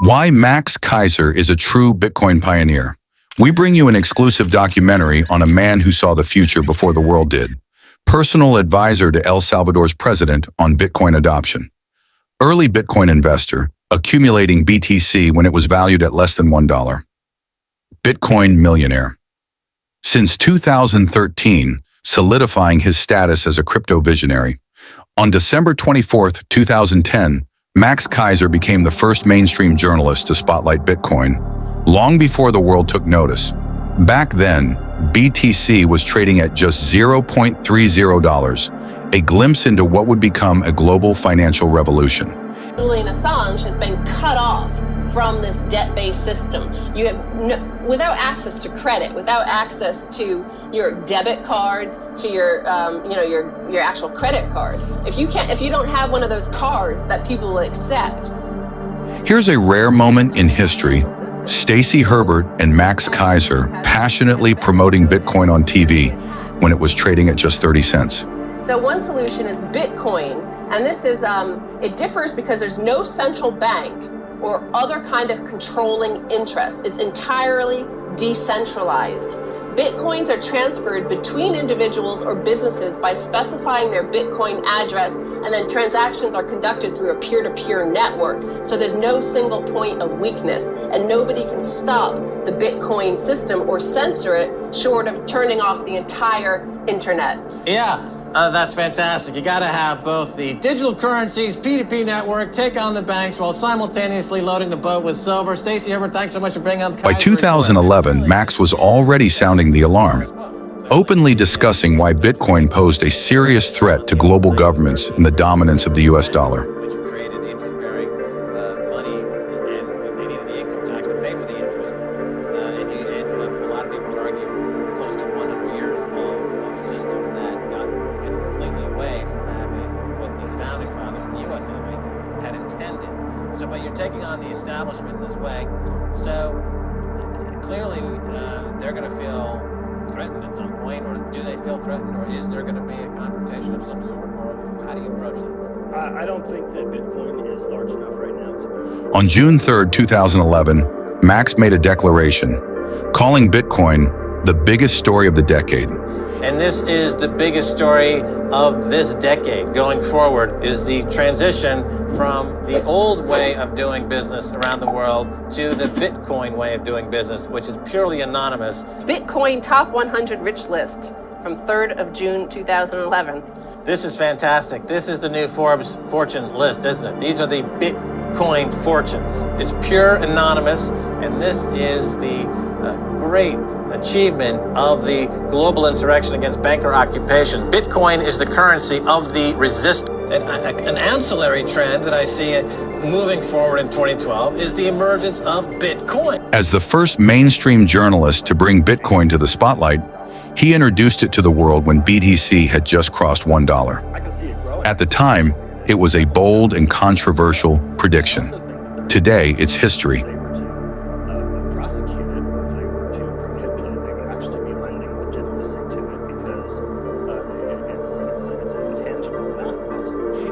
Why Max Keiser is a true Bitcoin pioneer. We bring you an exclusive documentary on a man who saw the future before the world did. Personal advisor to El Salvador's president on Bitcoin adoption. Early Bitcoin investor, accumulating BTC when it was valued at less than $1. Bitcoin millionaire. Since 2013, solidifying his status as a crypto visionary. On December 24, 2010, Max Keiser became the first mainstream journalist to spotlight Bitcoin, long before the world took notice. Back then, BTC was trading at just $0.30, a glimpse into what would become a global financial revolution. Julian Assange has been cut off from this debt-based system. You have without access to credit, without access to your debit cards, to your your actual credit card. If you don't have one of those cards that people will accept. Here's a rare moment in history. Stacey Herbert and Max Keiser passionately promoting Bitcoin on TV when it was trading at just 30 cents. So one solution is Bitcoin, and this is it differs because there's no central bank or other kind of controlling interest. It's entirely decentralized. Bitcoins are transferred between individuals or businesses by specifying their Bitcoin address, and then transactions are conducted through a peer-to-peer network. So there's no single point of weakness, and nobody can stop the Bitcoin system or censor it, short of turning off the entire internet. Yeah. That's fantastic. You got to have both the digital currencies, P2P network, take on the banks while simultaneously loading the boat with silver. Stacey Herbert, thanks so much for being on the Keiser. By 2011, Max was already sounding the alarm, openly discussing why Bitcoin posed a serious threat to global governments and the dominance of the US dollar. Which created interest-bearing money, and they needed the income tax to pay for the interest. And you ended up, a lot of people would argue, close to 100 years of a system that gets completely away from having what the founding fathers in the U.S. anyway had intended. So, but you're taking on the establishment in this way. So, clearly, they're going to feel threatened at some point, or do they feel threatened, or is there going to be a confrontation of some sort, or how do you approach that? I don't think that Bitcoin is large enough right now. On June 3, 2011, Max made a declaration, calling Bitcoin the biggest story of the decade. And this is the biggest story of this decade going forward, is the transition from the old way of doing business around the world to the Bitcoin way of doing business, which is purely anonymous. Bitcoin Top 100 Rich List from 3rd of June 2011. This is fantastic. This is the new Forbes fortune list, isn't it? These are the Bitcoin fortunes. It's pure anonymous, and this is the great achievement of the global insurrection against banker occupation. Bitcoin is the currency of the resistance. An ancillary trend that I see moving forward in 2012 is the emergence of Bitcoin. As the first mainstream journalist to bring Bitcoin to the spotlight, he introduced it to the world when BTC had just crossed $1. At the time, it was a bold and controversial prediction. Today, it's history.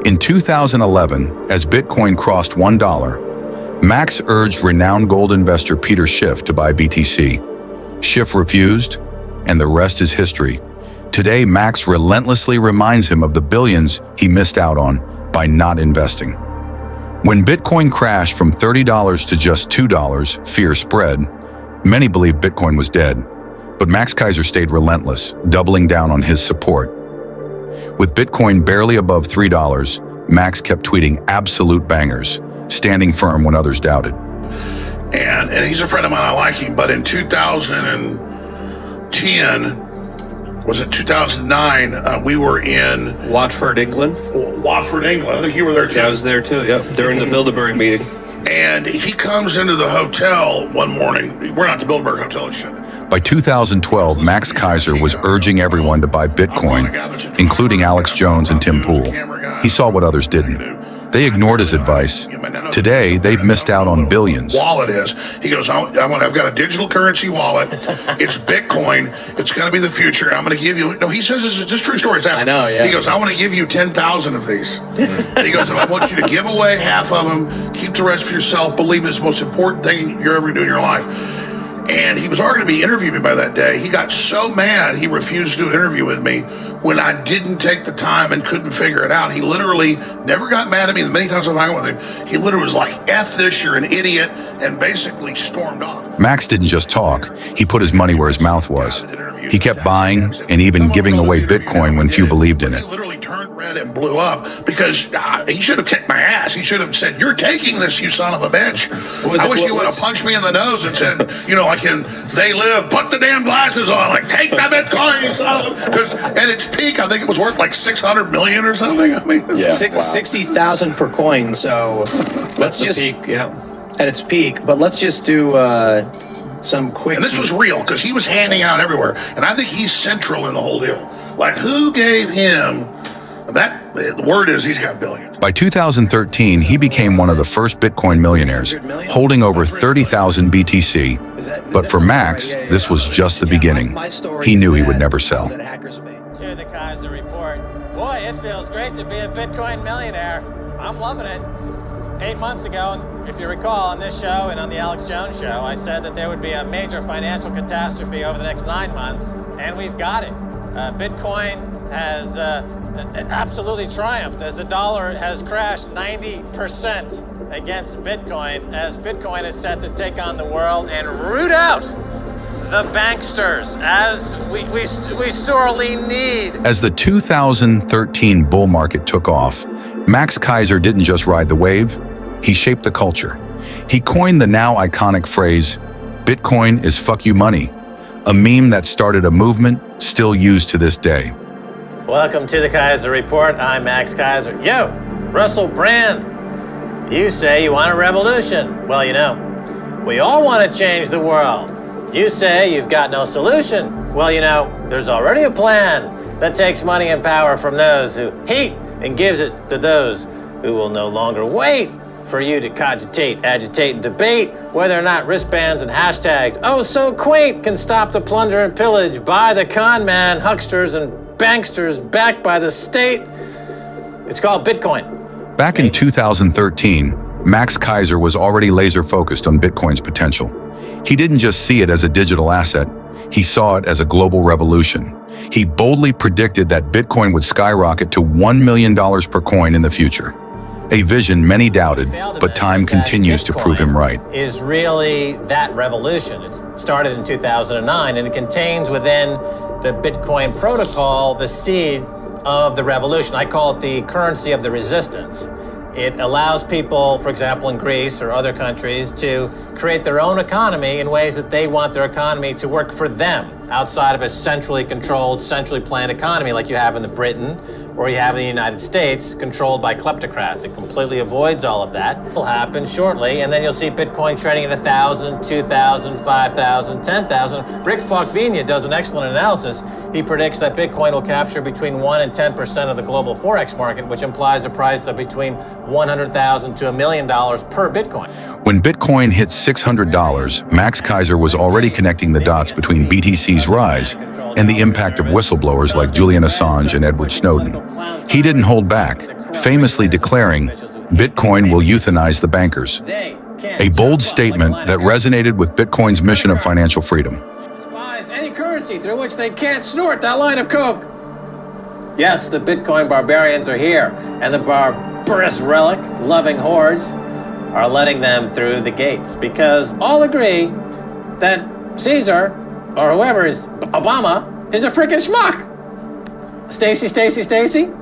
In 2011, as Bitcoin crossed $1, Max urged renowned gold investor Peter Schiff to buy BTC. Schiff refused, and the rest is history. Today, Max relentlessly reminds him of the billions he missed out on by not investing. When Bitcoin crashed from $30 to just $2, fear spread. Many believed Bitcoin was dead, but Max Keiser stayed relentless, doubling down on his support. With Bitcoin barely above $3, Max kept tweeting absolute bangers, standing firm when others doubted. And he's a friend of mine, I like him, but in 2010, was it 2009, we were in Watford, England. Watford, England. I think you were there too. Yeah, I was there too, yep, during the Bilderberg meeting. And he comes into the hotel one morning. We're not the Bilderberg Hotel, it's shut. By 2012, Max Keiser was urging everyone to buy Bitcoin, including Alex Jones and Tim Pool. He saw what others didn't. They ignored his advice. Today, they've missed out on billions. Wallet is. He goes, I've got a digital currency wallet. It's Bitcoin. It's going to be the future. I'm going to give you. No, he says this is just true story. I know, yeah. He goes, I want to give you 10,000 of these. He goes, I want you to give away half of them, keep the rest for yourself. Believe me, it's the most important thing you're ever going to do in your life. And he was already going to be interviewing me by that day. He got so mad, he refused to do an interview with me when I didn't take the time and couldn't figure it out. He literally never got mad at me. The many times I've hung out with him, he literally was like, F this, you're an idiot, and basically stormed off. Max didn't just talk. He put his money where his mouth was. He kept buying and even giving away Bitcoin when few believed in it. He literally turned red and blew up because he should have kicked my ass. He should have said, you're taking this, you son of a bitch. I wish he would have punched me in the nose and said, they live, put the damn glasses on, like, take that Bitcoin, you son of a... Because at its peak, I think it was worth like 600 million or something. I mean, yeah. 60,000 per coin, so let's just... peak, yeah. At its peak, but let's just do some quick... And this was real, because he was handing out everywhere. And I think he's central in the whole deal. Like, who gave him... The word is he's got billions. By 2013, he became one of the first Bitcoin millionaires, holding over 30,000 BTC. But for Max, this was just the beginning. He knew he would never sell. To the Keiser report. Boy, it feels great to be a Bitcoin millionaire. I'm loving it. 8 months ago, if you recall, on this show and on the Alex Jones show, I said that there would be a major financial catastrophe over the next 9 months, and we've got it. Bitcoin has absolutely triumphed as the dollar has crashed 90% against Bitcoin, as Bitcoin is set to take on the world and root out the banksters, as we sorely need. As the 2013 bull market took off, Max Keiser didn't just ride the wave, he shaped the culture. He coined the now iconic phrase, Bitcoin is fuck you money, a meme that started a movement still used to this day. Welcome to the Keiser Report. I'm Max Keiser. Yo, Russell Brand. You say you want a revolution. Well, we all want to change the world. You say you've got no solution. Well, there's already a plan that takes money and power from those who hate and gives it to those who will no longer wait for you to cogitate, agitate, and debate whether or not wristbands and hashtags, oh so quaint, can stop the plunder and pillage by the con man, hucksters, and banksters backed by the state. It's called Bitcoin. Back in 2013, Max Keiser was already laser-focused on Bitcoin's potential. He didn't just see it as a digital asset, he saw it as a global revolution. He boldly predicted that Bitcoin would skyrocket to $1 million per coin in the future. A vision many doubted, but time continues to prove him right. Is really that revolution. It started in 2009, and it contains within the Bitcoin protocol the seed of the revolution. I call it the currency of the resistance. It allows people, for example, in Greece or other countries, to create their own economy in ways that they want their economy to work for them, outside of a centrally controlled, centrally planned economy like you have in Britain or you have in the United States, controlled by kleptocrats. It completely avoids all of that. It will happen shortly, and then you'll see Bitcoin trading at 1,000, 2,000, 5,000, 10,000. Rick Falkvinia does an excellent analysis. He predicts that Bitcoin will capture between 1 and 10% of the global Forex market, which implies a price of between $100,000 to $1 million per Bitcoin. When Bitcoin hit $600, Max Keiser was already connecting the dots between BTC's rise and the impact of whistleblowers like Julian Assange and Edward Snowden. He didn't hold back, famously declaring, Bitcoin will euthanize the bankers. A bold statement that resonated with Bitcoin's mission of financial freedom. Despise any currency through which they can't snort that line of coke. Yes, the Bitcoin barbarians are here, and the barbarous relic-loving hordes are letting them through the gates, because all agree that Caesar, or whoever is Obama, is a freaking schmuck. Stacy?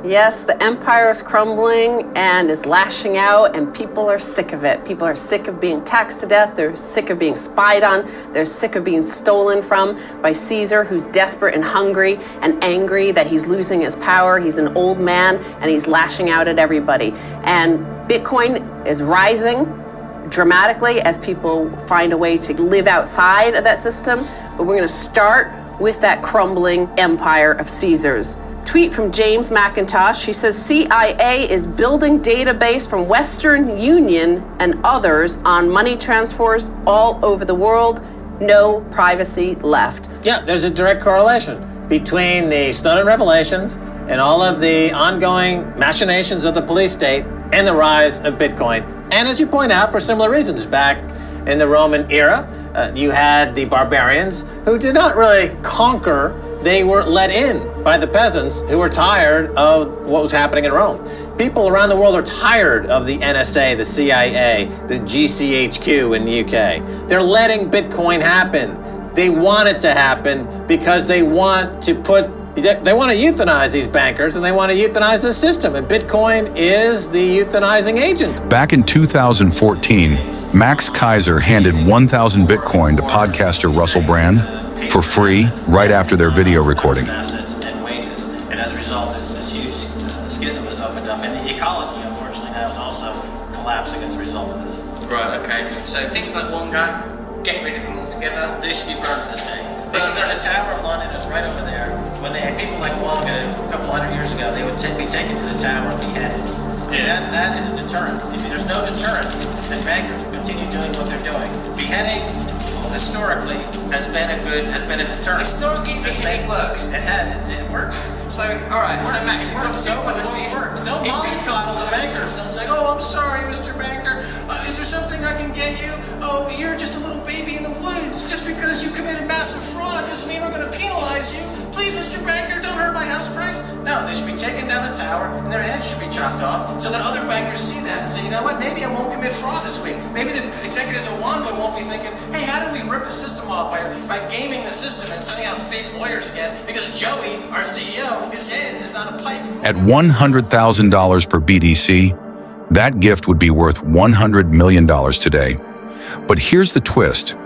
Yes, the empire is crumbling and is lashing out, and people are sick of it. People are sick of being taxed to death. They're sick of being spied on. They're sick of being stolen from by Caesar, who's desperate and hungry and angry that he's losing his power. He's an old man, and he's lashing out at everybody. And Bitcoin is rising dramatically as people find a way to live outside of that system. But we're going to start with that crumbling empire of Caesar's. tweet from James McIntosh. He says CIA is building database from Western Union and others on money transfers all over the world. No privacy left. Yeah, there's a direct correlation between the Snowden revelations and all of the ongoing machinations of the police state and the rise of Bitcoin. And as you point out, for similar reasons, back in the Roman era, you had the barbarians who did not really conquer. They were let in by the peasants who were tired of what was happening in Rome. People around the world are tired of the NSA, the CIA, the GCHQ in the UK. They're letting Bitcoin happen. They want it to happen because they want to euthanize these bankers, and they want to euthanize the system. And Bitcoin is the euthanizing agent. Back in 2014, Max Keiser handed 1,000 Bitcoin to podcaster Russell Brand for free right after their video recording. Assets and wages, and as a result, this huge schism was opened up, and the ecology, unfortunately, now is also collapsing as a result of this. Right. Okay. So things like Wonga, get rid of them altogether. They should be burned this day. They should go to the Tower of London. It's right over there. When they had people like Wonga a couple hundred years ago, they would be taken to the tower and beheaded. Yeah. That is a deterrent. If there's no deterrent, then bankers will continue doing what they're doing. Beheading, historically, has been a deterrent. Historically, beheading works. It works. So, all right. So Max, you've got two policies. Don't mollycoddle the bankers. Don't say, "Oh, I'm sorry, Mr. Banker. Is there something I can get you? Oh, you're just a little baby in the woods. Just because you committed massive fraud doesn't mean we're going to penalize you. Please, Mr. Banker, don't hurt my house price." No, they should be taken down the tower and their heads should be chopped off so that other bankers see that and say, "You know what? Maybe I won't commit fraud this week." Maybe the executives at Wanda won't be thinking, "Hey, how do we rip the system off by gaming the system and sending out fake lawyers again because Joey, our CEO, his head is not a pipe." At $100,000 per BTC, that gift would be worth $100 million today. But here's the twist.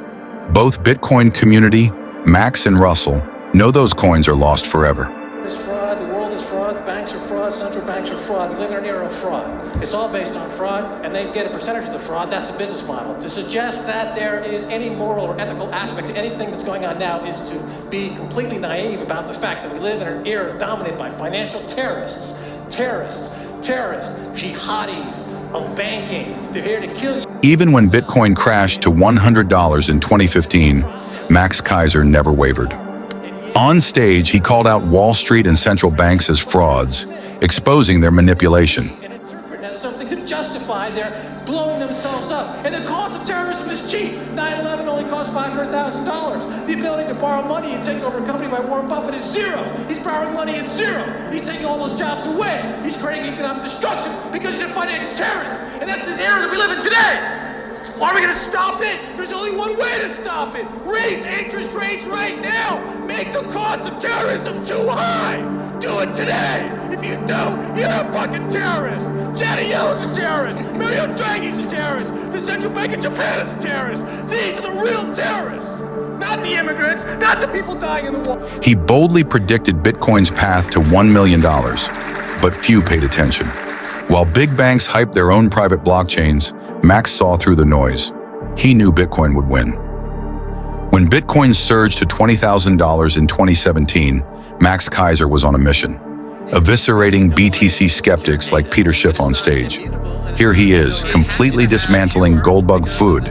Both Bitcoin community, Max and Russell, know those coins are lost forever. It's fraud, the world is fraud, banks are fraud, central banks are fraud. We live in an era of fraud. It's all based on fraud, and they get a percentage of the fraud. That's the business model. To suggest that there is any moral or ethical aspect to anything that's going on now is to be completely naive about the fact that we live in an era dominated by financial terrorists, jihadis of banking. They're here to kill you. Even when Bitcoin crashed to $100 in 2015, Max Keiser never wavered. On stage, he called out Wall Street and central banks as frauds, exposing their manipulation. And interpret it as something to justify their blowing themselves up. And the cost of terrorism is cheap. 9/11 only cost $500,000. The ability to borrow money and take over a company by Warren Buffett is zero. He's borrowing money at zero. He's taking all those jobs away. He's creating economic destruction because he's a financial terrorist. And that's the era that we live in today. Are we going to stop it? There's only one way to stop it. Raise interest rates right now. Make the cost of terrorism too high. Do it today. If you don't, you're a fucking terrorist. Janet Yellen's a terrorist. Mario Draghi's a terrorist. The Central Bank of Japan is a terrorist. These are the real terrorists. Not the immigrants, not the people dying in the war. He boldly predicted Bitcoin's path to $1 million, but few paid attention. While big banks hyped their own private blockchains, Max saw through the noise. He knew Bitcoin would win. When Bitcoin surged to $20,000 in 2017, Max Keiser was on a mission, eviscerating BTC skeptics like Peter Schiff on stage. Here he is, completely dismantling Goldbug food,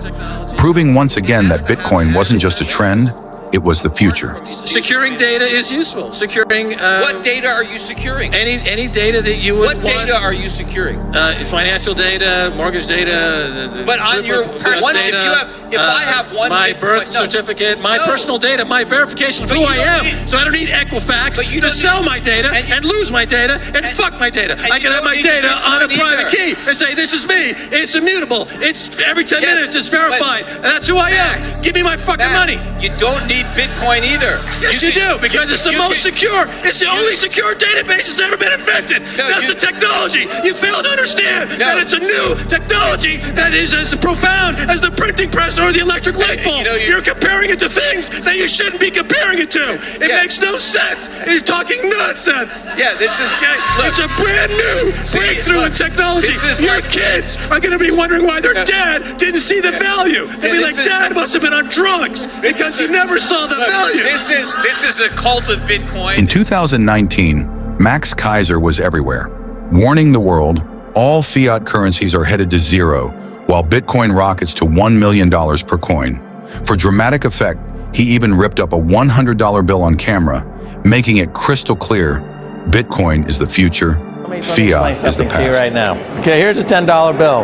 proving once again that Bitcoin wasn't just a trend, it was the future. Securing data is useful. Securing What data are you securing? any data that you would What want. data are you securing? Financial data, mortgage data. But on your personal data, if I have one my Bitcoin- birth no. certificate, my No. personal data, my verification of But who you I don't am. need- So I don't need Equifax But you to don't sell need- my data and you- and lose my data and fuck my data. and I you can have don't my need data on a Bitcoin private either. key and say, "This is me. It's immutable. It's every 10 Yes, minutes. It's verified. but- And that's who I Max, am. Give me my fucking Max, money." You don't need Bitcoin either. Yes, you do, because it's the most secure. It's the only secure database that's ever been invented. No, That's you- the technology. You fail to understand No. that it's a new technology that is as profound as the printing press or the electric light bulb. You know, You're comparing it to things that you shouldn't be comparing it to. It Yeah. makes no sense. You're talking nonsense. Yeah, this is. Okay? Look, It's a brand new breakthrough in look, technology. this is Your like- kids are going to be wondering why their dad didn't see the value. They'll be this like, is- "Dad must have been on drugs because he never saw the look, value." This is a cult of Bitcoin. In 2019, Max Keiser was everywhere, warning the world all fiat currencies are headed to zero, while Bitcoin rockets to $1 million per coin. For dramatic effect, he even ripped up a $100 bill on camera, making it crystal clear Bitcoin is the future, fiat is the past. Right now. Okay, here's a $10 bill.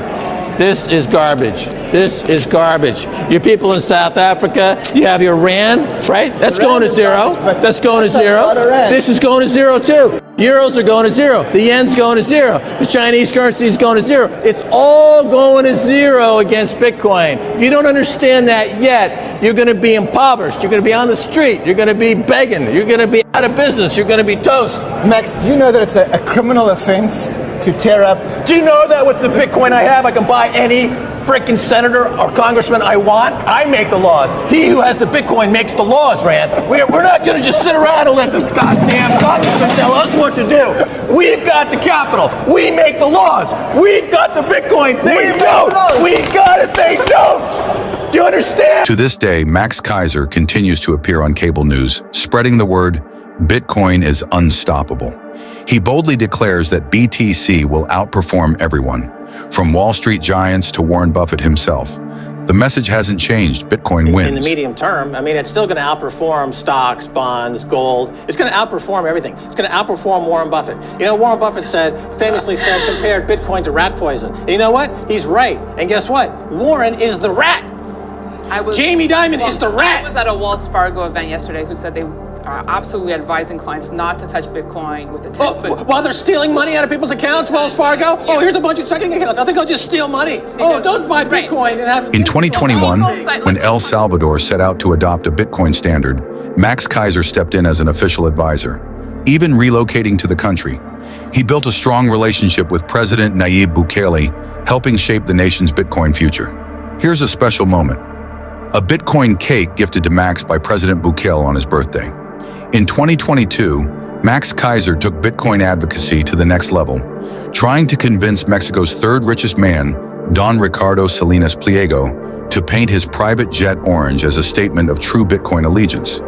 This is garbage. This is garbage. Your people in South Africa, you have your rand, right? That's going to zero. That's going to zero. This is going to zero too. Euros are going to zero. The yen's going to zero. The Chinese currency is going to zero. It's all going to zero against Bitcoin. If you don't understand that yet, you're going to be impoverished. You're going to be on the street. You're going to be begging. You're going to be out of business. You're going to be toast. Max, do you know that it's a criminal offense to tear up? Do you know that with the Bitcoin I have, I can buy any freaking senator or congressman I want? I make the laws. He who has the Bitcoin makes the laws, Rand. We're not going to just sit around and let the goddamn congressman tell us what to do. We've got the capital. We make the laws. We've got the Bitcoin. They don't. We got it. They don't. Do you understand? To this day, Max Keiser continues to appear on cable news, spreading the word Bitcoin is unstoppable. He boldly declares that BTC will outperform everyone, from Wall Street giants to Warren Buffett himself. The message hasn't changed. Bitcoin wins. In the medium term, I mean, it's still going to outperform stocks, bonds, gold. It's going to outperform everything. It's going to outperform Warren Buffett. You know, Warren Buffett famously said, compared Bitcoin to rat poison. And you know what? He's right. And guess what? Warren is the rat. Jamie Dimon is the rat. I was at a Wells Fargo event yesterday who said they are absolutely advising clients not to touch Bitcoin with a 10-foot. While they're stealing money out of people's accounts, Wells Fargo? Oh, here's a bunch of checking accounts. I think I'll just steal money. Oh, don't buy Bitcoin and have... In 2021, when El Salvador set out to adopt a Bitcoin standard, Max Keiser stepped in as an official advisor, even relocating to the country. He built a strong relationship with President Nayib Bukele, helping shape the nation's Bitcoin future. Here's a special moment. A Bitcoin cake gifted to Max by President Bukele on his birthday. In 2022, Max Keiser took Bitcoin advocacy to the next level, trying to convince Mexico's third richest man, Don Ricardo Salinas Pliego, to paint his private jet orange as a statement of true Bitcoin allegiance.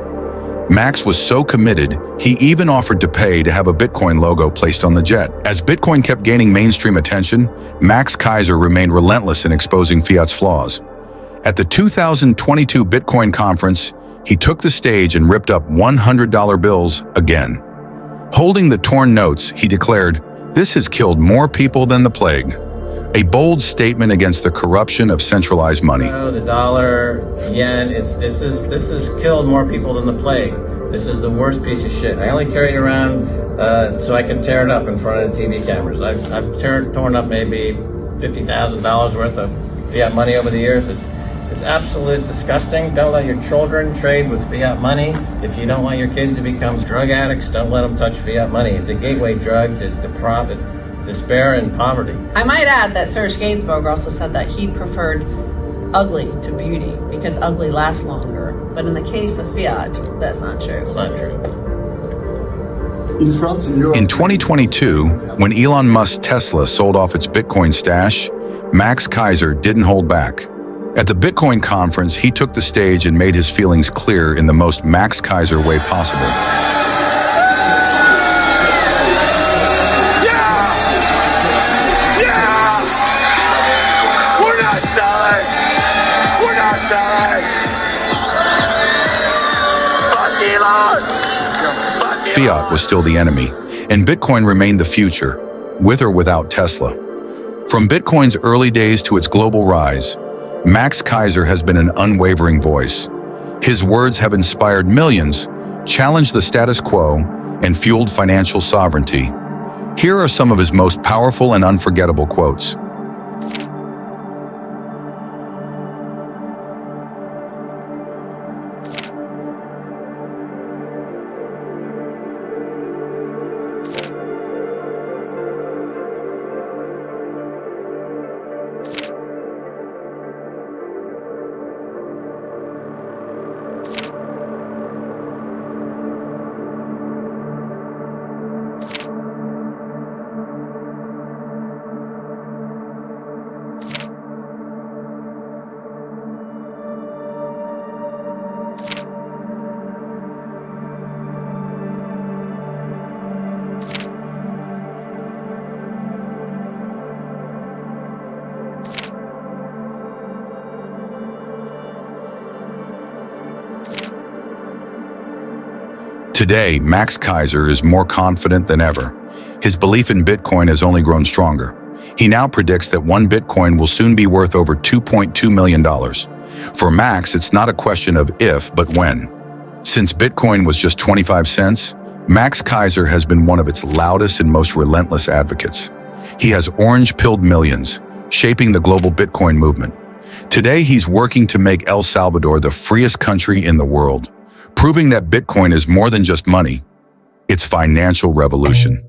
Max was so committed, he even offered to pay to have a Bitcoin logo placed on the jet. As Bitcoin kept gaining mainstream attention, Max Keiser remained relentless in exposing fiat's flaws. At the 2022 Bitcoin conference, he took the stage and ripped up $100 bills again. Holding the torn notes, he declared, "This has killed more people than the plague." A bold statement against the corruption of centralized money. The dollar, yen, this has killed more people than the plague. This is the worst piece of shit. I only carry it around so I can tear it up in front of the TV cameras. I've torn up maybe $50,000 worth of fiat money over the years. It's absolutely disgusting. Don't let your children trade with fiat money. If you don't want your kids to become drug addicts, don't let them touch fiat money. It's a gateway drug to profit, despair, and poverty. I might add that Serge Gainsbourg also said that he preferred ugly to beauty because ugly lasts longer. But in the case of fiat, that's not true. It's not true. In 2022, when Elon Musk's Tesla sold off its Bitcoin stash, Max Keiser didn't hold back. At the Bitcoin conference, he took the stage and made his feelings clear in the most Max Keiser way possible. We're not done. We're not done. Fuck Elon. Fiat was still the enemy, and Bitcoin remained the future, with or without Tesla. From Bitcoin's early days to its global rise, Max Keiser has been an unwavering voice. His words have inspired millions, challenged the status quo, and fueled financial sovereignty. Here are some of his most powerful and unforgettable quotes. Today, Max Keiser is more confident than ever. His belief in Bitcoin has only grown stronger. He now predicts that one Bitcoin will soon be worth over $2.2 million. For Max, it's not a question of if, but when. Since Bitcoin was just 25 cents, Max Keiser has been one of its loudest and most relentless advocates. He has orange-pilled millions, shaping the global Bitcoin movement. Today, he's working to make El Salvador the freest country in the world, proving that Bitcoin is more than just money. It's financial revolution.